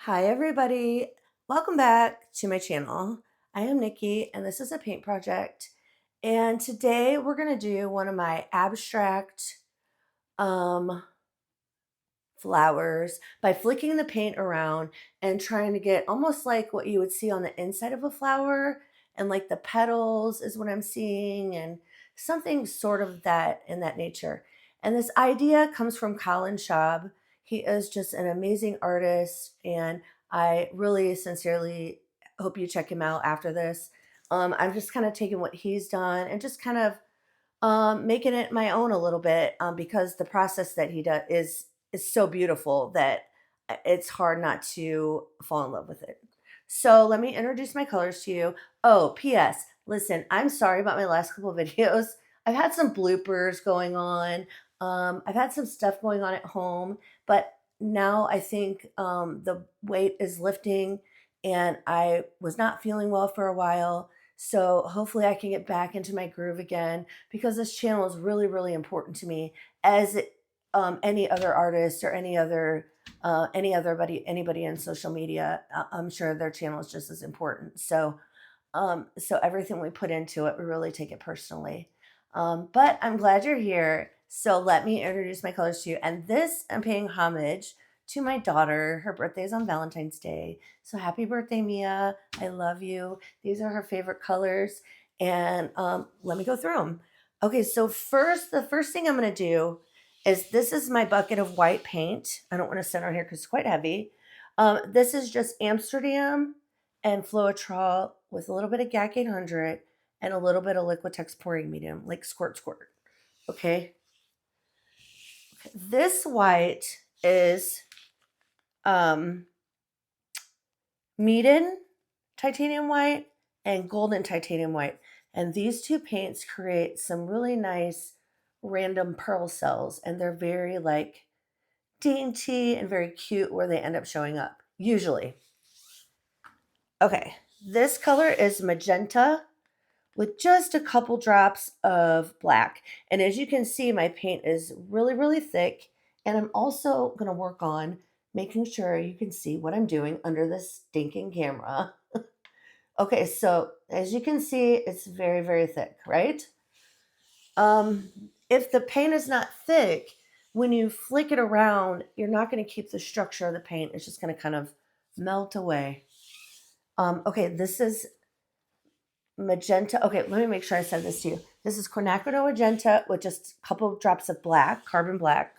Hi everybody, welcome back to my channel. I am Nikki and this is a paint project, and today we're going to do one of my abstract um, flowers by flicking the paint around and trying to get almost like what you would see on the inside of a flower, and like the petals is what I'm seeing, and something sort of that in that nature. And this idea comes from Colin Schaub. He is just an amazing artist, and I really sincerely hope you check him out after this. I'm just kind of taking what he's done and just kind of making it my own a little bit, because the process that he does is so beautiful that it's hard not to fall in love with it. So let me introduce my colors to you. Oh, P.S. Listen, I'm sorry about my last couple of videos. I've had some bloopers going on. I've had some stuff going on at home, but now I think the weight is lifting, and I was not feeling well for a while. So hopefully I can get back into my groove again, because this channel is really, really important to me, as any other artist or anybody in social media. I'm sure their channel is just as important. So everything we put into it, we really take it personally. But I'm glad you're here. So let me introduce my colors to you. And this, I'm paying homage to my daughter. Her birthday is on Valentine's Day. So happy birthday, Mia. I love you. These are her favorite colors. And let me go through them. Okay, so the first thing I'm going to do is, this is my bucket of white paint. I don't want to center here because it's quite heavy. This is just Amsterdam and Floetrol with a little bit of GAC 800 and a little bit of Liquitex pouring medium, like squirt, squirt. Okay. This white is meeden titanium white and golden titanium white. And these two paints create some really nice random pearl cells, and they're very like dainty and very cute where they end up showing up, usually. Okay, this color is magenta with just a couple drops of black. And as you can see, my paint is really, really thick. And I'm also going to work on making sure you can see what I'm doing under this stinking camera. Okay, so as you can see, it's very, very thick, right? If the paint is not thick, when you flick it around, you're not going to keep the structure of the paint. It's just going to kind of melt away. Okay, this is magenta. Okay, let me make sure I said this to you. This is quinacridone magenta with just a couple of drops of black, carbon black.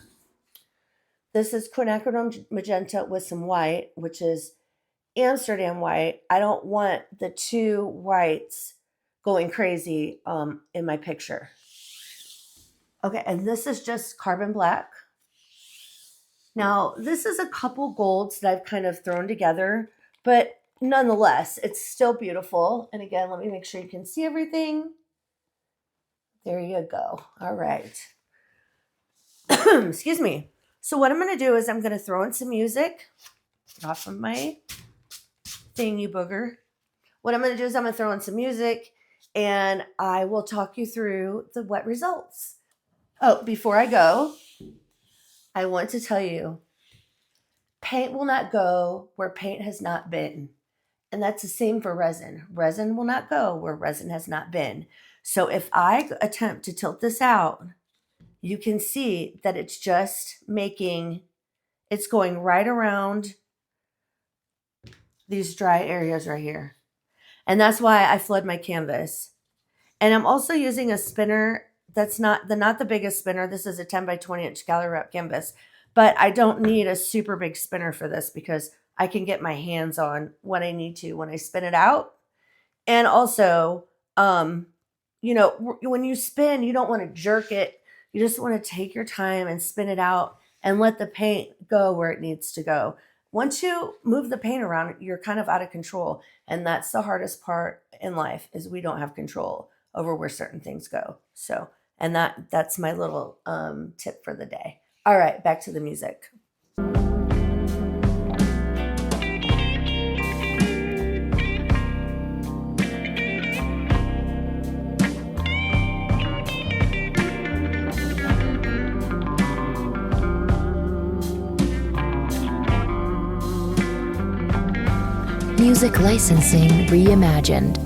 This is quinacridone magenta with some white, which is Amsterdam white. I don't want the two whites going crazy in my picture. Okay, and this is just carbon black. Now, this is a couple golds that I've kind of thrown together, but nonetheless, it's still beautiful. And again, let me make sure you can see everything. There you go. All right. Excuse me. So what I'm going to do is I'm going to throw in some music. Get off of my thing, you booger. What I'm going to do is I'm going to throw in some music, and I will talk you through the wet results. Oh, before I go, I want to tell you, paint will not go where paint has not been. And that's the same for resin. Resin will not go where resin has not been. So if I attempt to tilt this out, you can see that it's just it's going right around these dry areas right here. And that's why I flood my canvas. And I'm also using a spinner that's not the biggest spinner. This is a 10 by 20 inch gallery wrap canvas, but I don't need a super big spinner for this, because I can get my hands on what I need to when I spin it out. And also, you know, when you spin, you don't want to jerk it. You just want to take your time and spin it out and let the paint go where it needs to go. Once you move the paint around, you're kind of out of control. And that's the hardest part in life, is we don't have control over where certain things go. So, and that's my little tip for the day. All right, back to the music. Music licensing reimagined.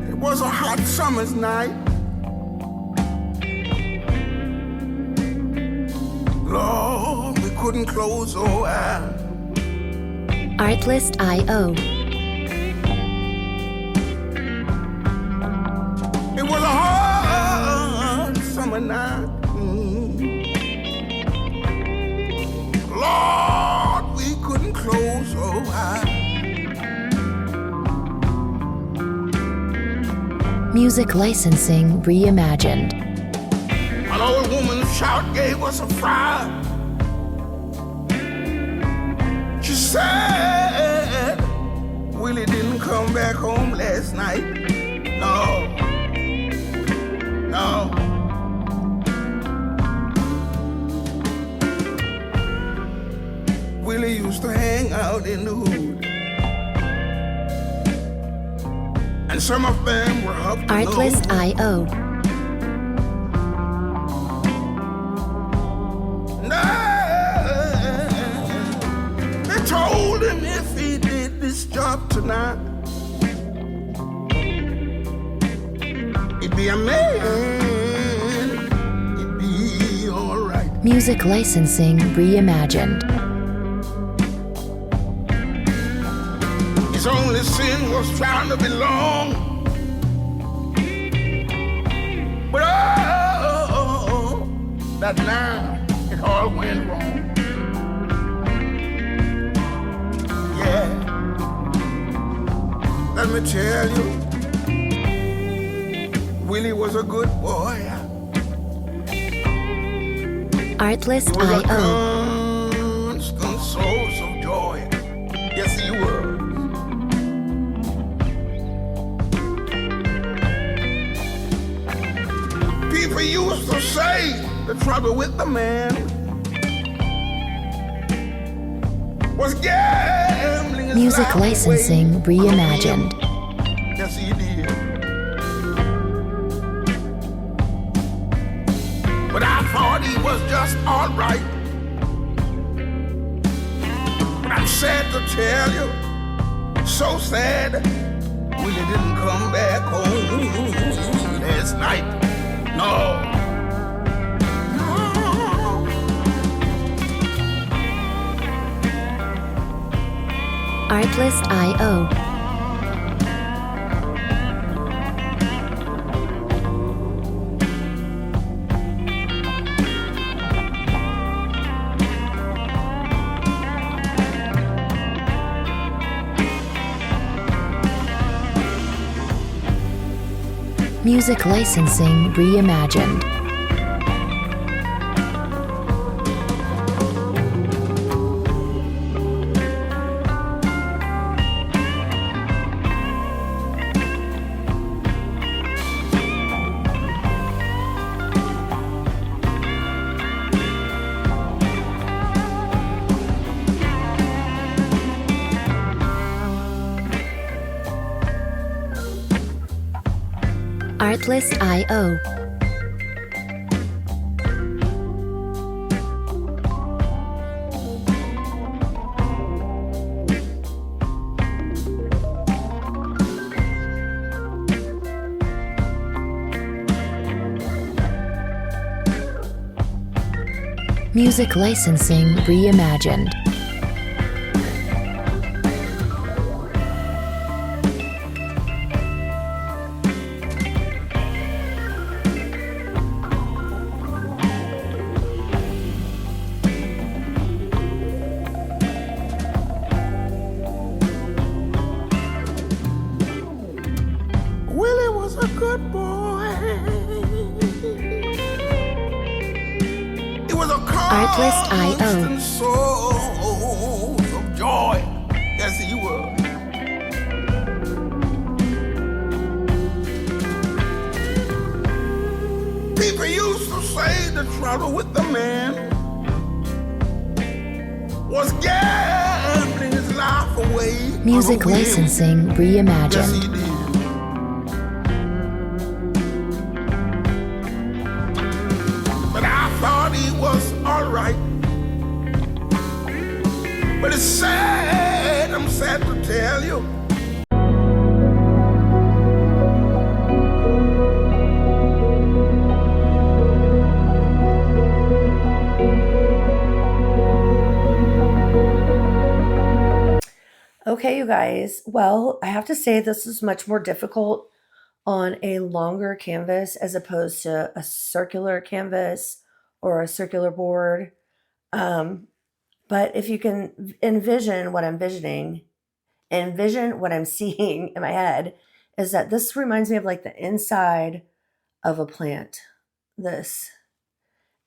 It was a hot summer's night. Lord, we couldn't close our eyes. Artlist.io. It was a hot summer night. Lord, we couldn't close our eyes. Music licensing reimagined. An old woman's shout gave us a fright. She said Willie didn't come back home last night. No. Willie used to hang out in the hood, and some of them were up to no Artlist.io. They told him if he did this job tonight, he'd be a man, he'd be alright. Music licensing reimagined. His only sin was trying to belong. But oh, that now it all went wrong. Yeah, let me tell you, Willie was a good boy. He was a Artlist.io. constant source of joy. Yes, he was. People used to say the trouble with the man was gambling his Music life away licensing on a reimagined. whim. Yes, he did. But I thought he was just all right. But I'm sad to tell you, so sad, Willie didn't come back home last night. No. Artlist.io. Music licensing reimagined. Artlist.io. Music licensing reimagined. Willie was a good boy. It was a Artlist.io. constant source of joy. Yes, he was. People used to say the trouble with the man was gambling his life Music licensing Yes, reimagined. he did. But I thought he was alright. But it's sad, I'm sad to tell you. Okay, you guys. Well, I have to say this is much more difficult on a longer canvas as opposed to a circular canvas or a circular board. Um, but if you can envision what I'm seeing in my head, is that this reminds me of like the inside of a plant. This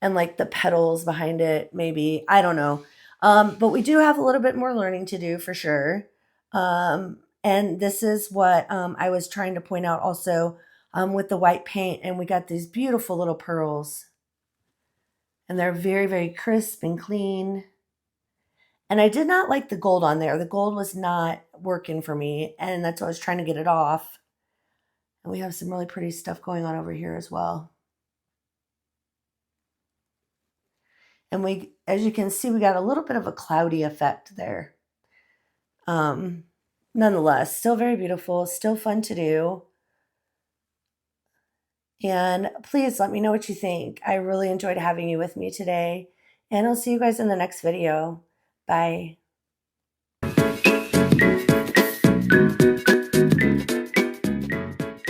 and like the petals behind it, maybe. I don't know. But we do have a little bit more learning to do for sure. And this is what I was trying to point out also with the white paint. And we got these beautiful little pearls. And they're very, very crisp and clean. And I did not like the gold on there. The gold was not working for me. And that's why I was trying to get it off. And we have some really pretty stuff going on over here as well. And we, as you can see, we got a little bit of a cloudy effect there. Nonetheless, still very beautiful, still fun to do. And please let me know what you think. I really enjoyed having you with me today. And I'll see you guys in the next video. Bye.